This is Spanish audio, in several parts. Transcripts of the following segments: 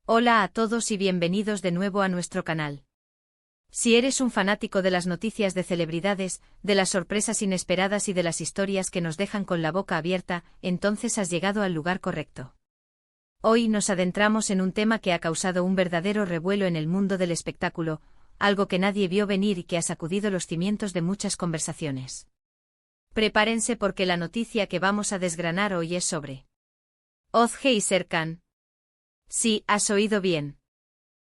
Hola a todos y bienvenidos de nuevo a nuestro canal. Si eres un fanático de las noticias de celebridades, de las sorpresas inesperadas y de las historias que nos dejan con la boca abierta, entonces has llegado al lugar correcto. Hoy nos adentramos en un tema que ha causado un verdadero revuelo en el mundo del espectáculo, algo que nadie vio venir y que ha sacudido los cimientos de muchas conversaciones. Prepárense porque la noticia que vamos a desgranar hoy es sobre Ozge y Serkan. Sí, has oído bien.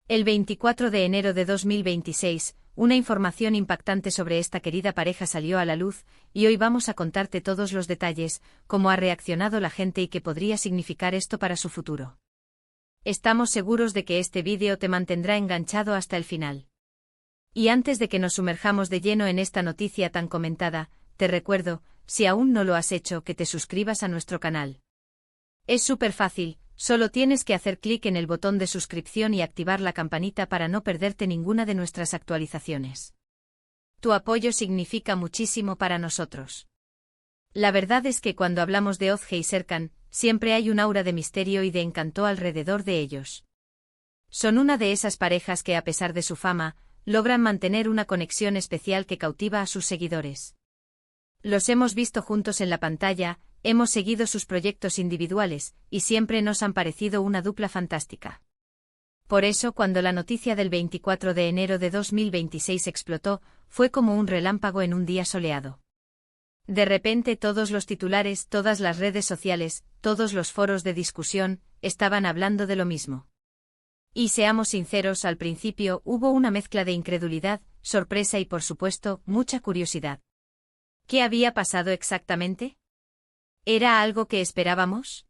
El 24 de enero de 2026, una información impactante sobre esta querida pareja salió a la luz, y hoy vamos a contarte todos los detalles, cómo ha reaccionado la gente y qué podría significar esto para su futuro. Estamos seguros de que este vídeo te mantendrá enganchado hasta el final. Y antes de que nos sumerjamos de lleno en esta noticia tan comentada, te recuerdo, si aún no lo has hecho, que te suscribas a nuestro canal. Es súper fácil. Solo tienes que hacer clic en el botón de suscripción y activar la campanita para no perderte ninguna de nuestras actualizaciones. Tu apoyo significa muchísimo para nosotros. La verdad es que cuando hablamos de Ozge y Serkan, siempre hay un aura de misterio y de encanto alrededor de ellos. Son una de esas parejas que, a pesar de su fama, logran mantener una conexión especial que cautiva a sus seguidores. Los hemos visto juntos en la pantalla, hemos seguido sus proyectos individuales, y siempre nos han parecido una dupla fantástica. Por eso, cuando la noticia del 24 de enero de 2026 explotó, fue como un relámpago en un día soleado. De repente todos los titulares, todas las redes sociales, todos los foros de discusión, estaban hablando de lo mismo. Y seamos sinceros, al principio hubo una mezcla de incredulidad, sorpresa y por supuesto, mucha curiosidad. ¿Qué había pasado exactamente? ¿Era algo que esperábamos?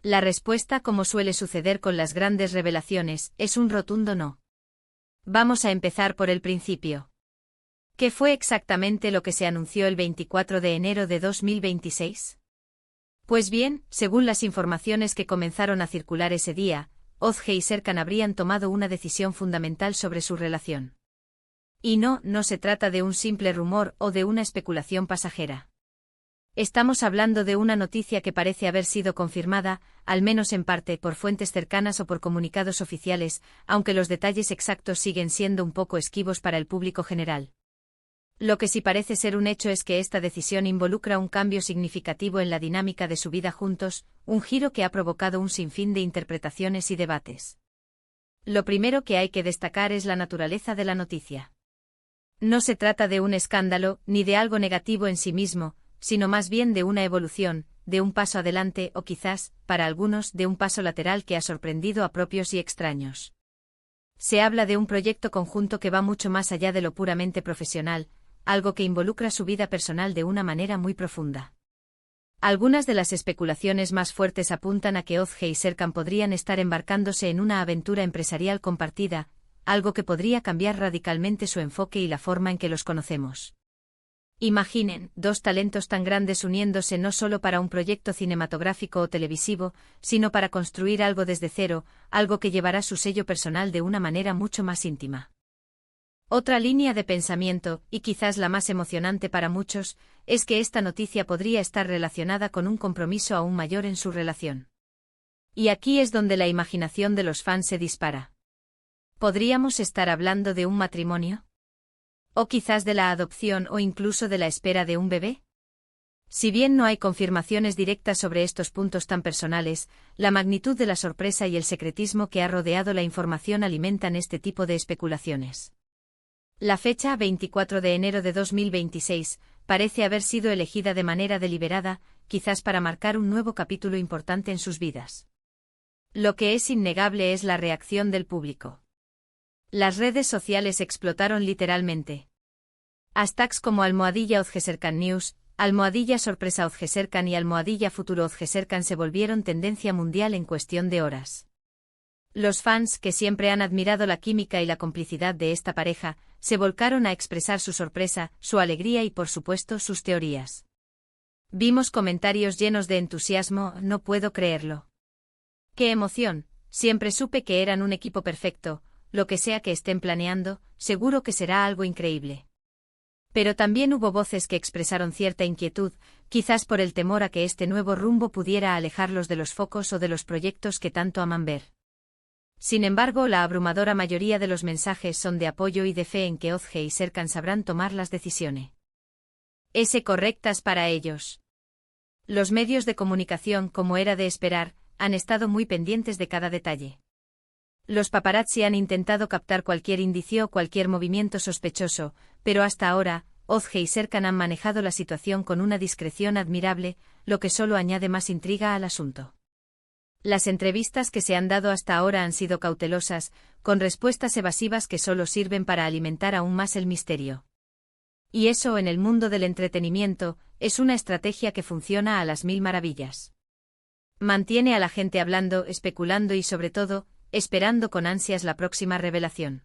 La respuesta, como suele suceder con las grandes revelaciones, es un rotundo no. Vamos a empezar por el principio. ¿Qué fue exactamente lo que se anunció el 24 de enero de 2026? Pues bien, según las informaciones que comenzaron a circular ese día, Ozge y Serkan habrían tomado una decisión fundamental sobre su relación. Y no se trata de un simple rumor o de una especulación pasajera. Estamos hablando de una noticia que parece haber sido confirmada, al menos en parte, por fuentes cercanas o por comunicados oficiales, aunque los detalles exactos siguen siendo un poco esquivos para el público general. Lo que sí parece ser un hecho es que esta decisión involucra un cambio significativo en la dinámica de su vida juntos, un giro que ha provocado un sinfín de interpretaciones y debates. Lo primero que hay que destacar es la naturaleza de la noticia. No se trata de un escándalo, ni de algo negativo en sí mismo, sino más bien de una evolución, de un paso adelante o quizás, para algunos, de un paso lateral que ha sorprendido a propios y extraños. Se habla de un proyecto conjunto que va mucho más allá de lo puramente profesional, algo que involucra su vida personal de una manera muy profunda. Algunas de las especulaciones más fuertes apuntan a que Ozge y Serkan podrían estar embarcándose en una aventura empresarial compartida, algo que podría cambiar radicalmente su enfoque y la forma en que los conocemos. Imaginen, dos talentos tan grandes uniéndose no solo para un proyecto cinematográfico o televisivo, sino para construir algo desde cero, algo que llevará su sello personal de una manera mucho más íntima. Otra línea de pensamiento, y quizás la más emocionante para muchos, es que esta noticia podría estar relacionada con un compromiso aún mayor en su relación. Y aquí es donde la imaginación de los fans se dispara. ¿Podríamos estar hablando de un matrimonio? ¿O quizás de la adopción o incluso de la espera de un bebé? Si bien no hay confirmaciones directas sobre estos puntos tan personales, la magnitud de la sorpresa y el secretismo que ha rodeado la información alimentan este tipo de especulaciones. La fecha, 24 de enero de 2026, parece haber sido elegida de manera deliberada, quizás para marcar un nuevo capítulo importante en sus vidas. Lo que es innegable es la reacción del público. Las redes sociales explotaron literalmente. Hashtags como @OzgeSerkanNews, @sorpresa Ozge-Serkan y @futuro Ozge-Serkan se volvieron tendencia mundial en cuestión de horas. Los fans, que siempre han admirado la química y la complicidad de esta pareja, se volcaron a expresar su sorpresa, su alegría y por supuesto sus teorías. Vimos comentarios llenos de entusiasmo, no puedo creerlo. ¡Qué emoción! Siempre supe que eran un equipo perfecto. Lo que sea que estén planeando, seguro que será algo increíble. Pero también hubo voces que expresaron cierta inquietud, quizás por el temor a que este nuevo rumbo pudiera alejarlos de los focos o de los proyectos que tanto aman ver. Sin embargo, la abrumadora mayoría de los mensajes son de apoyo y de fe en que Ozge y Serkan sabrán tomar las decisiones correctas para ellos. Los medios de comunicación, como era de esperar, han estado muy pendientes de cada detalle. Los paparazzi han intentado captar cualquier indicio o cualquier movimiento sospechoso, pero hasta ahora, Ozge y Serkan han manejado la situación con una discreción admirable, lo que solo añade más intriga al asunto. Las entrevistas que se han dado hasta ahora han sido cautelosas, con respuestas evasivas que solo sirven para alimentar aún más el misterio. Y eso, en el mundo del entretenimiento, es una estrategia que funciona a las mil maravillas. Mantiene a la gente hablando, especulando y, sobre todo, esperando con ansias la próxima revelación.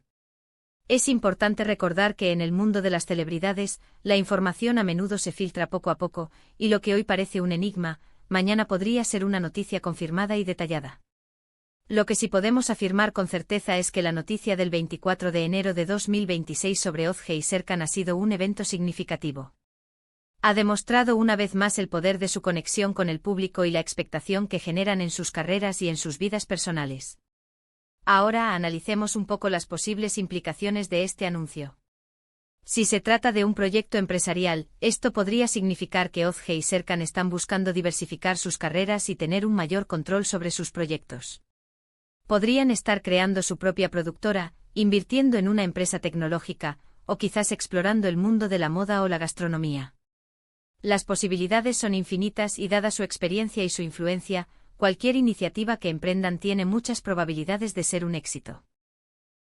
Es importante recordar que en el mundo de las celebridades, la información a menudo se filtra poco a poco, y lo que hoy parece un enigma, mañana podría ser una noticia confirmada y detallada. Lo que sí podemos afirmar con certeza es que la noticia del 24 de enero de 2026 sobre Ozge y Serkan ha sido un evento significativo. Ha demostrado una vez más el poder de su conexión con el público y la expectación que generan en sus carreras y en sus vidas personales. Ahora analicemos un poco las posibles implicaciones de este anuncio. Si se trata de un proyecto empresarial, esto podría significar que Ozge y Serkan están buscando diversificar sus carreras y tener un mayor control sobre sus proyectos. Podrían estar creando su propia productora, invirtiendo en una empresa tecnológica, o quizás explorando el mundo de la moda o la gastronomía. Las posibilidades son infinitas y, dada su experiencia y su influencia, cualquier iniciativa que emprendan tiene muchas probabilidades de ser un éxito.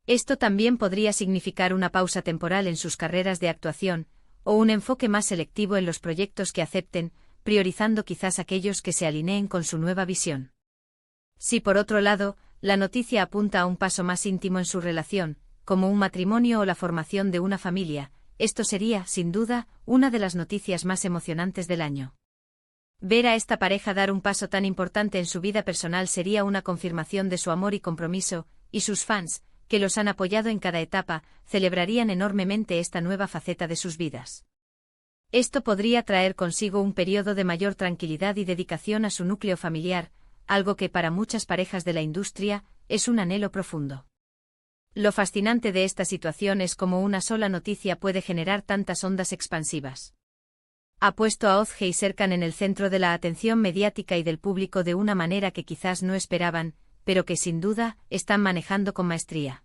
Esto también podría significar una pausa temporal en sus carreras de actuación, o un enfoque más selectivo en los proyectos que acepten, priorizando quizás aquellos que se alineen con su nueva visión. Si por otro lado, la noticia apunta a un paso más íntimo en su relación, como un matrimonio o la formación de una familia, esto sería, sin duda, una de las noticias más emocionantes del año. Ver a esta pareja dar un paso tan importante en su vida personal sería una confirmación de su amor y compromiso, y sus fans, que los han apoyado en cada etapa, celebrarían enormemente esta nueva faceta de sus vidas. Esto podría traer consigo un periodo de mayor tranquilidad y dedicación a su núcleo familiar, algo que para muchas parejas de la industria es un anhelo profundo. Lo fascinante de esta situación es cómo una sola noticia puede generar tantas ondas expansivas. Ha puesto a Ozge y Serkan en el centro de la atención mediática y del público de una manera que quizás no esperaban, pero que sin duda están manejando con maestría.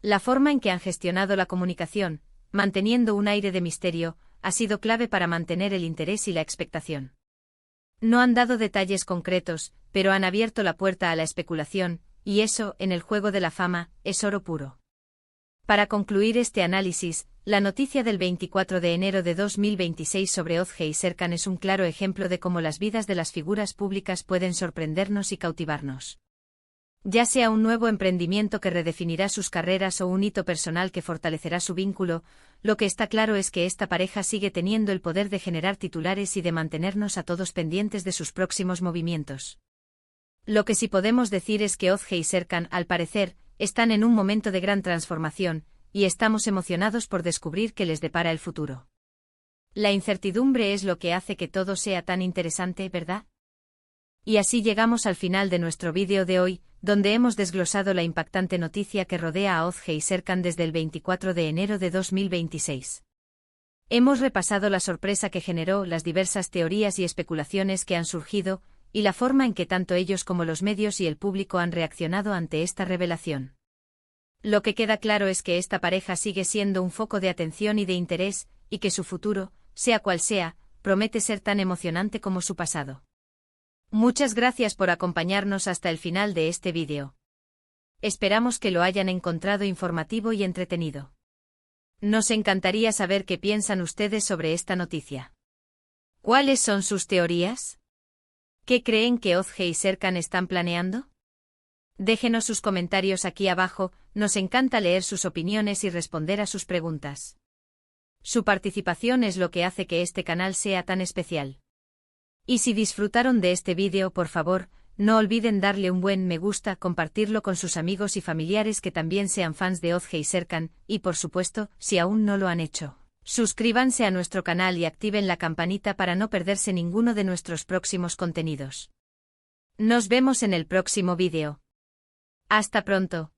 La forma en que han gestionado la comunicación, manteniendo un aire de misterio, ha sido clave para mantener el interés y la expectación. No han dado detalles concretos, pero han abierto la puerta a la especulación, y eso, en el juego de la fama, es oro puro. Para concluir este análisis, la noticia del 24 de enero de 2026 sobre Ozge y Serkan es un claro ejemplo de cómo las vidas de las figuras públicas pueden sorprendernos y cautivarnos. Ya sea un nuevo emprendimiento que redefinirá sus carreras o un hito personal que fortalecerá su vínculo, lo que está claro es que esta pareja sigue teniendo el poder de generar titulares y de mantenernos a todos pendientes de sus próximos movimientos. Lo que sí podemos decir es que Ozge y Serkan, al parecer, están en un momento de gran transformación, y estamos emocionados por descubrir qué les depara el futuro. La incertidumbre es lo que hace que todo sea tan interesante, ¿verdad? Y así llegamos al final de nuestro vídeo de hoy, donde hemos desglosado la impactante noticia que rodea a Ozge y Serkan desde el 24 de enero de 2026. Hemos repasado la sorpresa que generó, las diversas teorías y especulaciones que han surgido, y la forma en que tanto ellos como los medios y el público han reaccionado ante esta revelación. Lo que queda claro es que esta pareja sigue siendo un foco de atención y de interés, y que su futuro, sea cual sea, promete ser tan emocionante como su pasado. Muchas gracias por acompañarnos hasta el final de este vídeo. Esperamos que lo hayan encontrado informativo y entretenido. Nos encantaría saber qué piensan ustedes sobre esta noticia. ¿Cuáles son sus teorías? ¿Qué creen que Ozge y Serkan están planeando? Déjenos sus comentarios aquí abajo, nos encanta leer sus opiniones y responder a sus preguntas. Su participación es lo que hace que este canal sea tan especial. Y si disfrutaron de este vídeo, por favor, no olviden darle un buen me gusta, compartirlo con sus amigos y familiares que también sean fans de Ozge y Serkan, y por supuesto, si aún no lo han hecho, suscríbanse a nuestro canal y activen la campanita para no perderse ninguno de nuestros próximos contenidos. Nos vemos en el próximo vídeo. Hasta pronto.